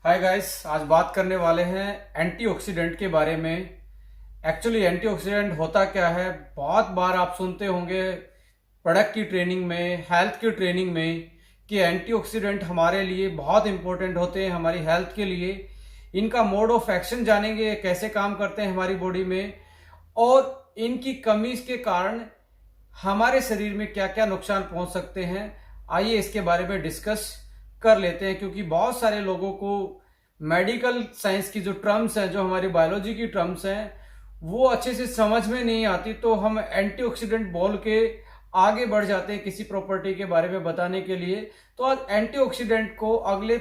Hi guys, आज बात करने वाले हैं एंटीऑक्सीडेंट के बारे में। एक्चुअली एंटीऑक्सीडेंट होता क्या है, बहुत बार आप सुनते होंगे प्रोडक्ट की ट्रेनिंग में, हेल्थ की ट्रेनिंग में, कि एंटीऑक्सीडेंट हमारे लिए बहुत इंपॉर्टेंट होते हैं हमारी हेल्थ के लिए। इनका मोड ऑफ एक्शन जानेंगे, कैसे काम करते हैं हमारी बॉडी में और इनकी कमी के कारण हमारे शरीर में क्या क्या नुकसान पहुंच सकते हैं। आइए इसके बारे में डिस्कस कर लेते हैं, क्योंकि बहुत सारे लोगों को मेडिकल साइंस की जो टर्म्स हैं, जो हमारी बायोलॉजी की टर्म्स हैं, वो अच्छे से समझ में नहीं आती, तो हम एंटीऑक्सीडेंट बोल के आगे बढ़ जाते हैं किसी प्रॉपर्टी के बारे में बताने के लिए। तो आज एंटीऑक्सीडेंट को अगले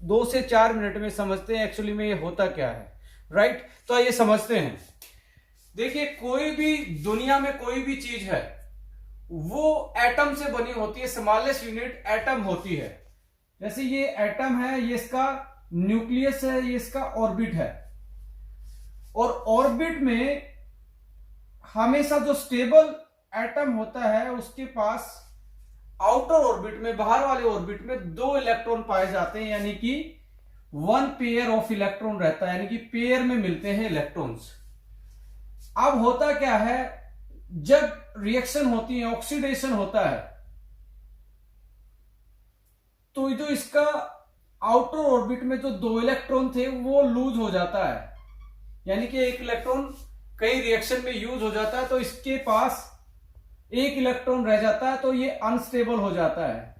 2 से 4 मिनट में समझते हैं एक्चुअली में ये होता क्या है। राइट, तो आइए समझते हैं। देखिए, कोई भी दुनिया में कोई भी चीज है वो एटम से बनी होती है, स्मॉलेस्ट यूनिट एटम होती है। जैसे ये एटम है, ये इसका न्यूक्लियस है, ये इसका ऑर्बिट है, और ऑर्बिट में हमेशा जो स्टेबल एटम होता है उसके पास आउटर ऑर्बिट में, बाहर वाले ऑर्बिट में 2 इलेक्ट्रॉन पाए जाते हैं, यानी कि 1 पेयर ऑफ इलेक्ट्रॉन रहता है, यानी कि पेयर में मिलते हैं इलेक्ट्रॉन्स। अब होता क्या है, जब रिएक्शन होती है, ऑक्सीडेशन होता है, तो जो इसका आउटर ऑर्बिट में जो 2 इलेक्ट्रॉन थे वो लूज हो जाता है, यानी कि एक इलेक्ट्रॉन कई रिएक्शन में यूज हो जाता है, तो इसके पास 1 इलेक्ट्रॉन रह जाता है, तो ये अनस्टेबल हो जाता है।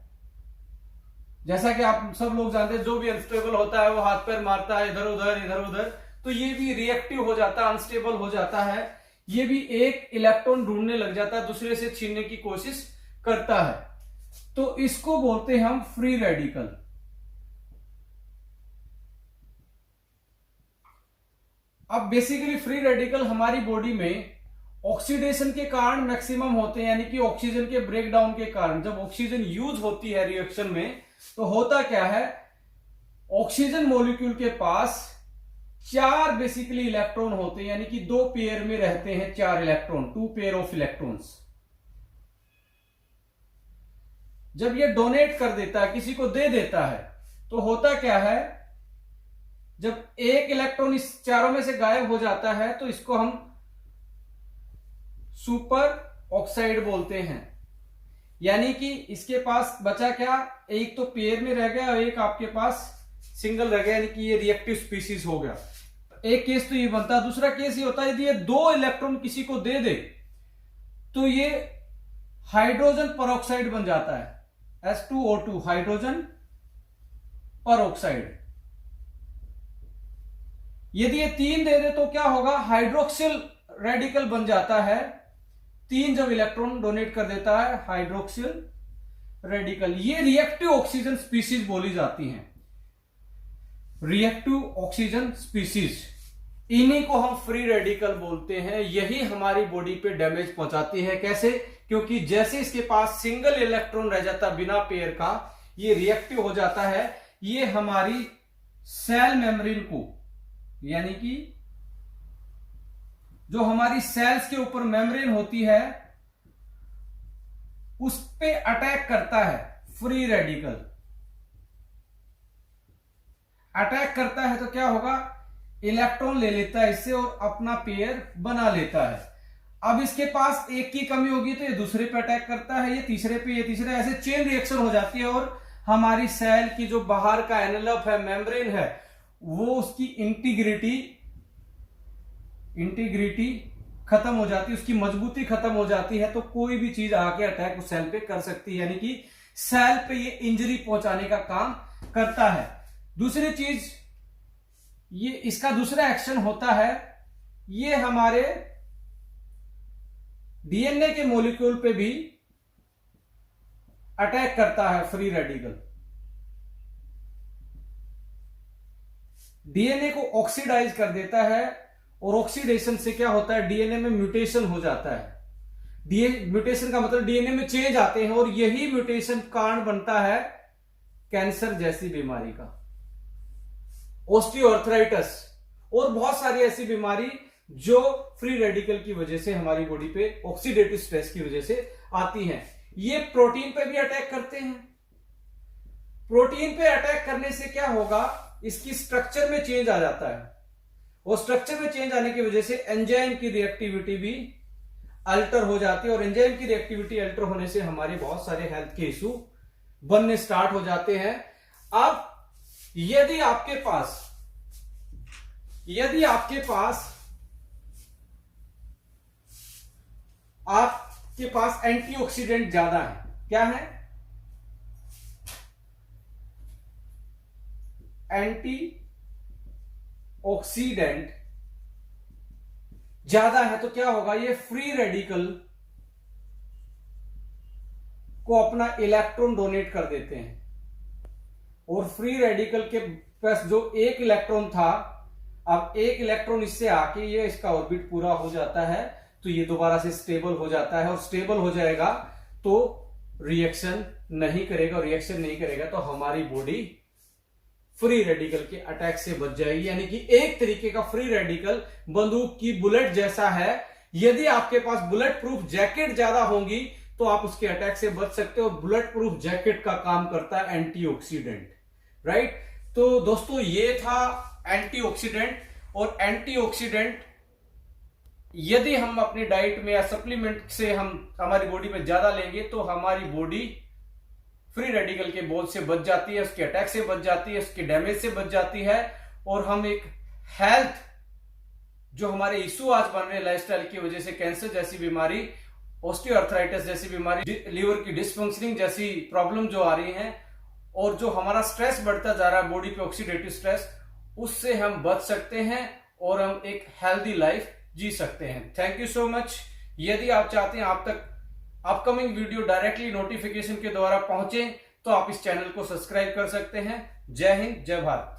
जैसा कि आप सब लोग जानते हैं, जो भी अनस्टेबल होता है वो हाथ पैर मारता है इधर उधर, तो ये भी रिएक्टिव हो जाता है, अनस्टेबल हो जाता है। ये भी 1 इलेक्ट्रॉन ढूंढने लग जाता है, दूसरे से छीनने की कोशिश करता है, तो इसको बोलते हैं हम फ्री रेडिकल। अब बेसिकली फ्री रेडिकल हमारी बॉडी में ऑक्सीडेशन के कारण मैक्सिमम होते हैं, यानी कि ऑक्सीजन के ब्रेकडाउन के कारण। जब ऑक्सीजन यूज होती है रिएक्शन में, तो होता क्या है, ऑक्सीजन मॉलिक्यूल के पास 4 बेसिकली इलेक्ट्रॉन होते हैं, यानी कि 2 पेयर में रहते हैं 4 इलेक्ट्रॉन, 2 पेयर ऑफ इलेक्ट्रॉन्स। जब ये डोनेट कर देता है, किसी को दे देता है, तो होता क्या है, जब 1 इलेक्ट्रॉन इस चारों में से गायब हो जाता है, तो इसको हम सुपर ऑक्साइड बोलते हैं। यानी कि इसके पास बचा क्या, एक तो पेयर में रह गया और एक आपके पास सिंगल रह गया, यानी कि ये रिएक्टिव स्पीसीज हो गया। एक केस तो ये बनता है। दूसरा केस ये होता है, यदि ये 2 इलेक्ट्रॉन किसी को दे दे, तो ये हाइड्रोजन परऑक्साइड बन जाता है, H2O2, हाइड्रोजन परऑक्साइड। यदि ये 3 दे दे तो क्या होगा, हाइड्रोक्सिल रेडिकल बन जाता है। 3 जब इलेक्ट्रॉन डोनेट कर देता है, हाइड्रोक्सिल रेडिकल। ये रिएक्टिव ऑक्सीजन स्पीसीज बोली जाती हैं, रिएक्टिव ऑक्सीजन स्पीसीज। इन्हीं को हम फ्री रेडिकल बोलते हैं। यही हमारी बॉडी पे डैमेज पहुंचाती है। कैसे? क्योंकि जैसे इसके पास सिंगल इलेक्ट्रॉन रह जाता बिना पेयर का, ये रिएक्टिव हो जाता है। ये हमारी सेल मेम्ब्रेन को, यानी कि जो हमारी सेल्स के ऊपर मेम्ब्रेन होती है, उस पे अटैक करता है फ्री रेडिकल। अटैक करता है तो क्या होगा, इलेक्ट्रॉन ले लेता है इससे और अपना पेयर बना लेता है। अब इसके पास एक की कमी होगी तो ये दूसरे पे अटैक करता है, ये तीसरे पे, ये तीसरे, ऐसे चेन रिएक्शन हो जाती है, और हमारी सेल की जो बाहर का एनवेलप है, मेम्ब्रेन है, वो उसकी इंटीग्रिटी खत्म हो जाती है, उसकी मजबूती खत्म हो जाती है, तो कोई भी चीज आके अटैक उस सेल पे कर सकती है, यानी कि सेल पे ये इंजरी पहुंचाने का काम करता है। दूसरी चीज, ये इसका दूसरा एक्शन होता है, ये हमारे डीएनए के मॉलिक्यूल पे भी अटैक करता है फ्री रेडिकल। डीएनए को ऑक्सीडाइज कर देता है, और ऑक्सीडेशन से क्या होता है, डीएनए में म्यूटेशन हो जाता है। म्यूटेशन का मतलब डीएनए में चेंज आते हैं, और यही म्यूटेशन कारण बनता है कैंसर जैसी बीमारी का, ऑस्टियोआर्थराइटिस, और बहुत सारी ऐसी बीमारी जो फ्री रेडिकल की वजह से हमारी बॉडी पे ऑक्सीडेटिव स्ट्रेस की वजह से आती हैं। ये प्रोटीन पे भी अटैक करते हैं। प्रोटीन पे अटैक करने से क्या होगा, इसकी स्ट्रक्चर में चेंज आ जाता है, और स्ट्रक्चर में चेंज आने की वजह से एंजाइम की रिएक्टिविटी भी अल्टर हो जाती है, और एंजाइम की रिएक्टिविटी अल्टर होने से हमारे बहुत सारे हेल्थ के इशू बनने स्टार्ट हो जाते हैं। अब यदि आपके पास एंटीऑक्सीडेंट ज्यादा है, क्या है, एंटीऑक्सीडेंट ज्यादा है, तो क्या होगा, ये फ्री रेडिकल को अपना इलेक्ट्रॉन डोनेट कर देते हैं, और फ्री रेडिकल के पास जो एक इलेक्ट्रॉन था, अब एक इलेक्ट्रॉन इससे आके ये इसका ऑर्बिट पूरा हो जाता है, तो ये दोबारा से स्टेबल हो जाता है, और स्टेबल हो जाएगा तो रिएक्शन नहीं करेगा, और रिएक्शन नहीं करेगा तो हमारी बॉडी फ्री रेडिकल के अटैक से बच जाएगी। यानी कि एक तरीके का फ्री रेडिकल बंदूक की बुलेट जैसा है। यदि आपके पास बुलेट प्रूफ जैकेट ज्यादा होंगी तो आप उसके अटैक से बच सकते हो। बुलेट प्रूफ जैकेट का काम करता है एंटीऑक्सीडेंट, राइट। तो दोस्तों ये था एंटीऑक्सीडेंट, और एंटीऑक्सीडेंट यदि हम अपनी डाइट में या सप्लीमेंट से हम हमारी बॉडी में ज्यादा लेंगे तो हमारी बॉडी फ्री रेडिकल के बोझ से बच जाती है, उसके अटैक से बच जाती है, उसके डैमेज से बच जाती है, और हम एक हेल्थ जो हमारे इशू आज बन रहे हैं लाइफस्टाइल की वजह से, कैंसर जैसी बीमारी, ऑस्टियोआर्थराइटिस जैसी बीमारी, लिवर की डिसफंक्शनिंग जैसी प्रॉब्लम जो आ रही हैं, और जो हमारा स्ट्रेस बढ़ता जा रहा है बॉडी पे, ऑक्सीडेटिव स्ट्रेस, उससे हम बच सकते हैं और हम एक हेल्दी लाइफ जी सकते हैं। Thank you so much. यदि आप चाहते हैं आप तक अपकमिंग वीडियो डायरेक्टली नोटिफिकेशन के द्वारा पहुंचे तो आप इस चैनल को सब्सक्राइब कर सकते हैं। जय हिंद, जय भारत।